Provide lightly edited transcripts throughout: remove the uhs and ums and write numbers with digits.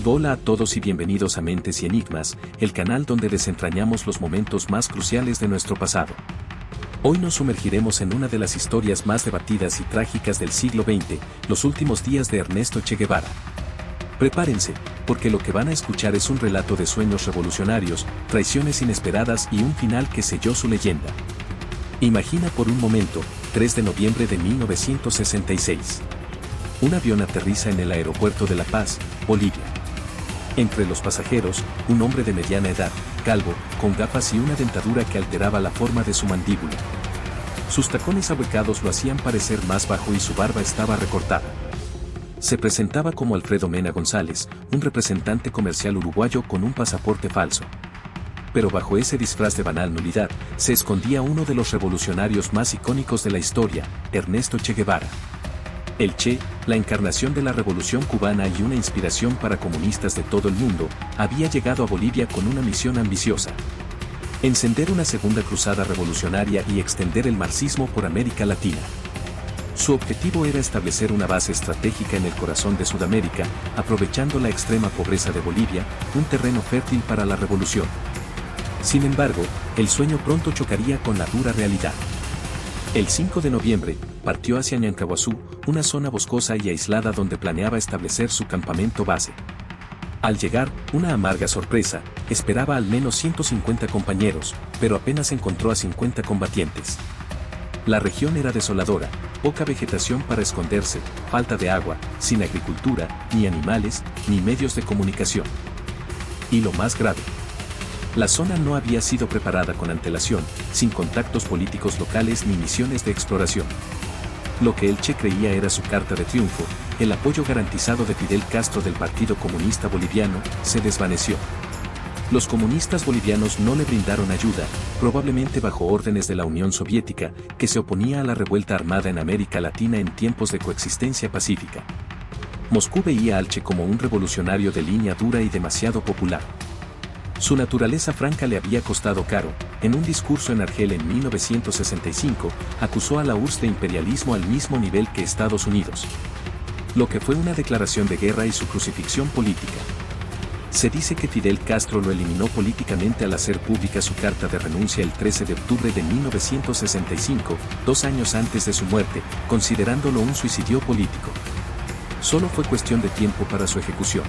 Hola a todos y bienvenidos a Mentes y Enigmas, el canal donde desentrañamos los momentos más cruciales de nuestro pasado. Hoy nos sumergiremos en una de las historias más debatidas y trágicas del siglo XX, los últimos días de Ernesto Che Guevara. Prepárense, porque lo que van a escuchar es un relato de sueños revolucionarios, traiciones inesperadas y un final que selló su leyenda. Imagina por un momento, 3 de noviembre de 1966. Un avión aterriza en el aeropuerto de La Paz, Bolivia. Entre los pasajeros, un hombre de mediana edad, calvo, con gafas y una dentadura que alteraba la forma de su mandíbula. Sus tacones ahuecados lo hacían parecer más bajo y su barba estaba recortada. Se presentaba como Alfredo Mena González, un representante comercial uruguayo con un pasaporte falso. Pero bajo ese disfraz de banal nulidad, se escondía uno de los revolucionarios más icónicos de la historia, Ernesto Che Guevara. El Che, la encarnación de la revolución cubana y una inspiración para comunistas de todo el mundo, había llegado a Bolivia con una misión ambiciosa: encender una segunda cruzada revolucionaria y extender el marxismo por América Latina. Su objetivo era establecer una base estratégica en el corazón de Sudamérica, aprovechando la extrema pobreza de Bolivia, un terreno fértil para la revolución. Sin embargo, el sueño pronto chocaría con la dura realidad. El 5 de noviembre, partió hacia Ñancahuazú, una zona boscosa y aislada donde planeaba establecer su campamento base. Al llegar, una amarga sorpresa, esperaba al menos 150 compañeros, pero apenas encontró a 50 combatientes. La región era desoladora, poca vegetación para esconderse, falta de agua, sin agricultura, ni animales, ni medios de comunicación. Y lo más grave: la zona no había sido preparada con antelación, sin contactos políticos locales ni misiones de exploración. Lo que el Che creía era su carta de triunfo, el apoyo garantizado de Fidel Castro del Partido Comunista Boliviano, se desvaneció. Los comunistas bolivianos no le brindaron ayuda, probablemente bajo órdenes de la Unión Soviética, que se oponía a la revuelta armada en América Latina en tiempos de coexistencia pacífica. Moscú veía al Che como un revolucionario de línea dura y demasiado popular. Su naturaleza franca le había costado caro. En un discurso en Argel en 1965, acusó a la URSS de imperialismo al mismo nivel que Estados Unidos. Lo que fue una declaración de guerra y su crucifixión política. Se dice que Fidel Castro lo eliminó políticamente al hacer pública su carta de renuncia el 13 de octubre de 1965, 2 años antes de su muerte, considerándolo un suicidio político. Solo fue cuestión de tiempo para su ejecución.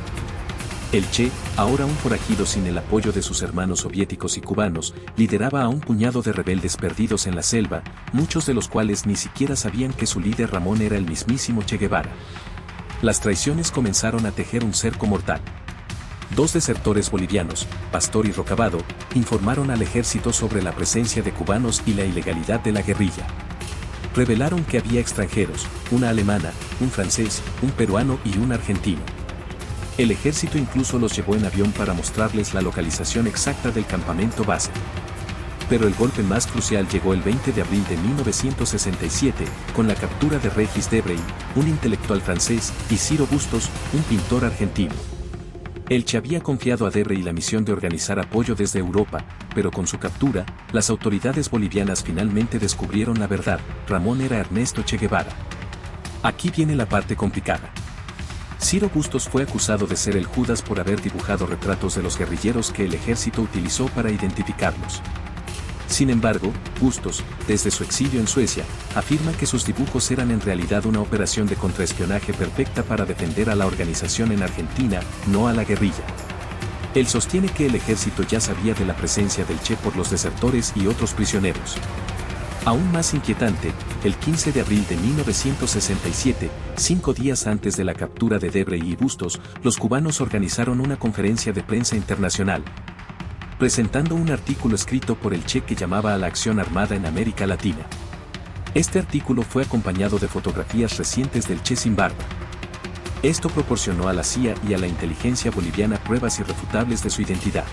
El Che, ahora un forajido sin el apoyo de sus hermanos soviéticos y cubanos, lideraba a un puñado de rebeldes perdidos en la selva, muchos de los cuales ni siquiera sabían que su líder Ramón era el mismísimo Che Guevara. Las traiciones comenzaron a tejer un cerco mortal. 2 desertores bolivianos, Pastor y Rocabado, informaron al ejército sobre la presencia de cubanos y la ilegalidad de la guerrilla. Revelaron que había extranjeros, una alemana, un francés, un peruano y un argentino. El ejército incluso los llevó en avión para mostrarles la localización exacta del campamento base. Pero el golpe más crucial llegó el 20 de abril de 1967, con la captura de Regis Debray, un intelectual francés, y Ciro Bustos, un pintor argentino. El Che había confiado a Debray la misión de organizar apoyo desde Europa, pero con su captura, las autoridades bolivianas finalmente descubrieron la verdad: Ramón era Ernesto Che Guevara. Aquí viene la parte complicada. Ciro Bustos fue acusado de ser el Judas por haber dibujado retratos de los guerrilleros que el ejército utilizó para identificarlos. Sin embargo, Bustos, desde su exilio en Suecia, afirma que sus dibujos eran en realidad una operación de contraespionaje perfecta para defender a la organización en Argentina, no a la guerrilla. Él sostiene que el ejército ya sabía de la presencia del Che por los desertores y otros prisioneros. Aún más inquietante, el 15 de abril de 1967, 5 días antes de la captura de Debray y Bustos, los cubanos organizaron una conferencia de prensa internacional, presentando un artículo escrito por el Che que llamaba a la acción armada en América Latina. Este artículo fue acompañado de fotografías recientes del Che sin barba. Esto proporcionó a la CIA y a la inteligencia boliviana pruebas irrefutables de su identidad.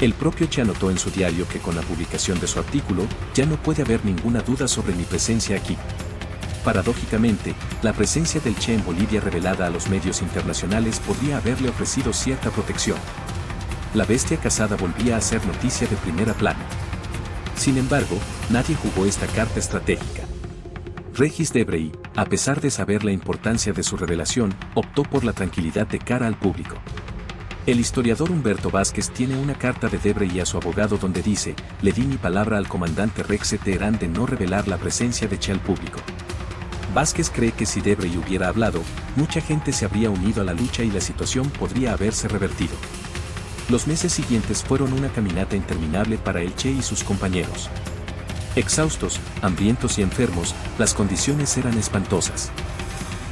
El propio Che anotó en su diario que con la publicación de su artículo, ya no puede haber ninguna duda sobre mi presencia aquí. Paradójicamente, la presencia del Che en Bolivia revelada a los medios internacionales podría haberle ofrecido cierta protección. La bestia cazada volvía a ser noticia de primera plana. Sin embargo, nadie jugó esta carta estratégica. Regis Debray, a pesar de saber la importancia de su revelación, optó por la tranquilidad de cara al público. El historiador Humberto Vázquez tiene una carta de Debray a su abogado donde dice: le di mi palabra al comandante Rex de Teherán de no revelar la presencia de Che al público. Vázquez cree que si Debray hubiera hablado, mucha gente se habría unido a la lucha y la situación podría haberse revertido. Los meses siguientes fueron una caminata interminable para el Che y sus compañeros. Exhaustos, hambrientos y enfermos, las condiciones eran espantosas.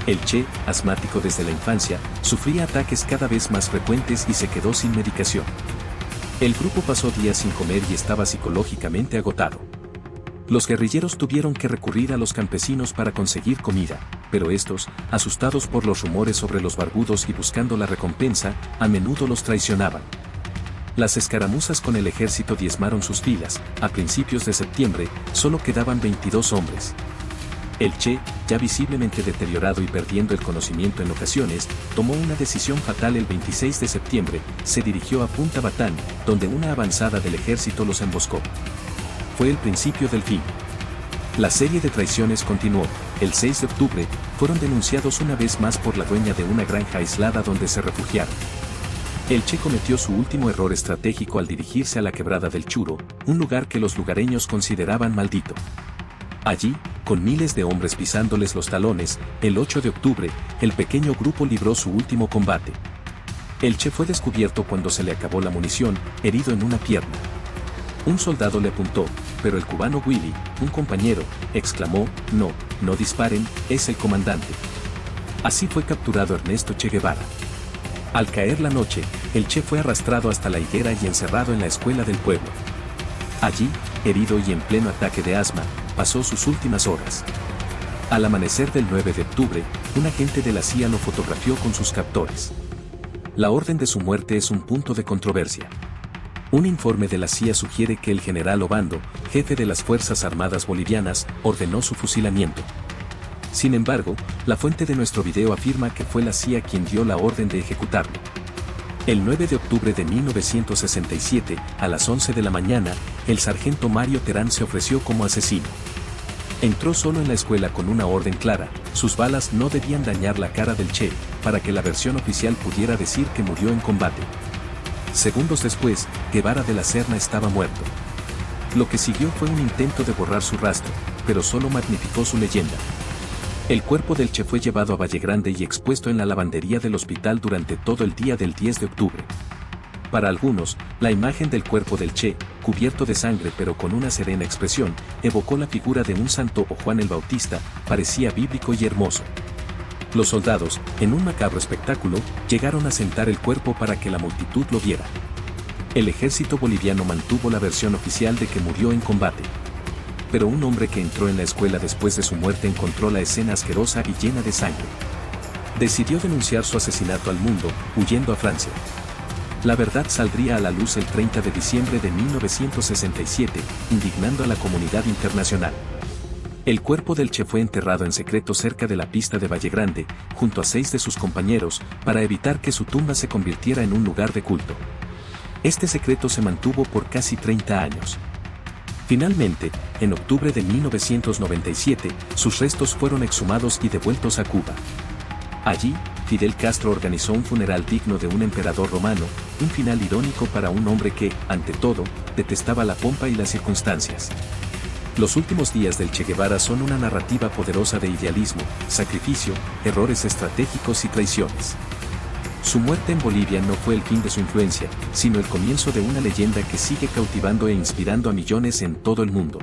El Che, asmático desde la infancia, sufría ataques cada vez más frecuentes y se quedó sin medicación. El grupo pasó días sin comer y estaba psicológicamente agotado. Los guerrilleros tuvieron que recurrir a los campesinos para conseguir comida, pero estos, asustados por los rumores sobre los barbudos y buscando la recompensa, a menudo los traicionaban. Las escaramuzas con el ejército diezmaron sus filas. A principios de septiembre, solo quedaban 22 hombres. El Che, ya visiblemente deteriorado y perdiendo el conocimiento en ocasiones, tomó una decisión fatal el 26 de septiembre, se dirigió a Punta Batán, donde una avanzada del ejército los emboscó. Fue el principio del fin. La serie de traiciones continuó. El 6 de octubre, fueron denunciados una vez más por la dueña de una granja aislada donde se refugiaron. El Che cometió su último error estratégico al dirigirse a la quebrada del Churo, un lugar que los lugareños consideraban maldito. Allí, con miles de hombres pisándoles los talones, el 8 de octubre, el pequeño grupo libró su último combate. El Che fue descubierto cuando se le acabó la munición, herido en una pierna. Un soldado le apuntó, pero el cubano Willy, un compañero, exclamó: no disparen, es el comandante. Así fue capturado Ernesto Che Guevara. Al caer la noche, el Che fue arrastrado hasta la higuera y encerrado en la escuela del pueblo. Allí, herido y en pleno ataque de asma, pasó sus últimas horas. Al amanecer del 9 de octubre, un agente de la CIA lo fotografió con sus captores. La orden de su muerte es un punto de controversia. Un informe de la CIA sugiere que el general Obando, jefe de las Fuerzas Armadas Bolivianas, ordenó su fusilamiento. Sin embargo, la fuente de nuestro video afirma que fue la CIA quien dio la orden de ejecutarlo. El 9 de octubre de 1967, a las 11 de la mañana, el sargento Mario Terán se ofreció como asesino. Entró solo en la escuela con una orden clara: sus balas no debían dañar la cara del Che, para que la versión oficial pudiera decir que murió en combate. Segundos después, Guevara de la Serna estaba muerto. Lo que siguió fue un intento de borrar su rastro, pero solo magnificó su leyenda. El cuerpo del Che fue llevado a Valle Grande y expuesto en la lavandería del hospital durante todo el día del 10 de octubre. Para algunos, la imagen del cuerpo del Che, cubierto de sangre pero con una serena expresión, evocó la figura de un santo o Juan el Bautista, parecía bíblico y hermoso. Los soldados, en un macabro espectáculo, llegaron a sentar el cuerpo para que la multitud lo viera. El ejército boliviano mantuvo la versión oficial de que murió en combate. Pero un hombre que entró en la escuela después de su muerte encontró la escena asquerosa y llena de sangre. Decidió denunciar su asesinato al mundo, huyendo a Francia. La verdad saldría a la luz el 30 de diciembre de 1967, indignando a la comunidad internacional. El cuerpo del Che fue enterrado en secreto cerca de la pista de Valle Grande, junto a 6 de sus compañeros, para evitar que su tumba se convirtiera en un lugar de culto. Este secreto se mantuvo por casi 30 años. Finalmente, en octubre de 1997, sus restos fueron exhumados y devueltos a Cuba. Allí, Fidel Castro organizó un funeral digno de un emperador romano, un final irónico para un hombre que, ante todo, detestaba la pompa y las circunstancias. Los últimos días del Che Guevara son una narrativa poderosa de idealismo, sacrificio, errores estratégicos y traiciones. Su muerte en Bolivia no fue el fin de su influencia, sino el comienzo de una leyenda que sigue cautivando e inspirando a millones en todo el mundo.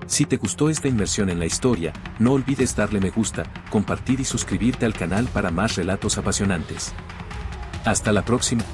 Si te gustó esta inmersión en la historia, no olvides darle me gusta, compartir y suscribirte al canal para más relatos apasionantes. Hasta la próxima.